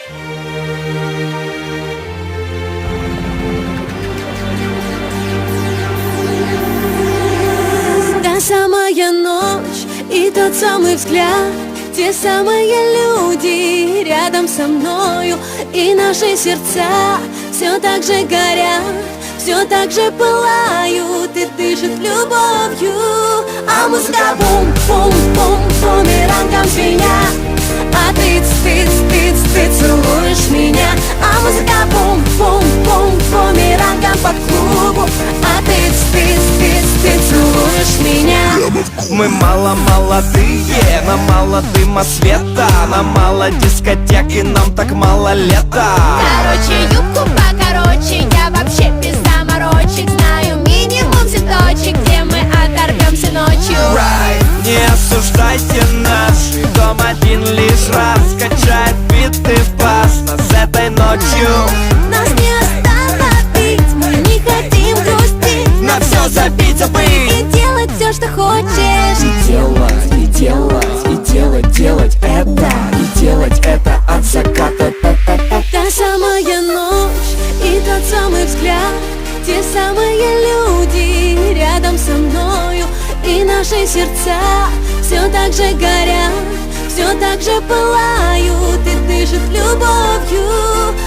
Та самая ночь и тот самый взгляд, те самые люди рядом со мною, и наши сердца все так же горят, все так же пылают и дышат любовью. А музыка бум-бум-бум бумерангом звенят, а ты целуешь меня. А музыка бум-бум-бум бумерангом по кругу, а ты целуешь меня. Мы мало молодые, нам мало дыма света, нам мало дискотек и нам так мало лета. Короче, юбку покороче, я вообще без заморочек, знаю минимум цветочек, где мы оторвемся ночью. Не осуждайте наш дом один лишь раз, качает биты бас нас этой ночью. Нас не остановить, мы не хотим грустить, На все забить, забыть и делать все, что хочешь. Делать это, и делать это от заката. Та самая ночь и тот самый взгляд, те самые люди рядом со мною, и наши сердца все так же горят, все так же пылают и дышат любовью.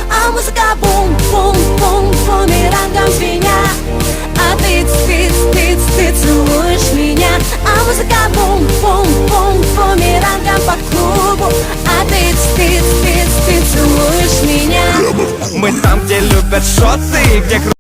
А музыка бум-бум-бум бумерангом звенят, а ты целуешь меня. А музыка бум-бум-бум бумерангом по кругу, а ты целуешь меня. Мы там, где любят шоты, где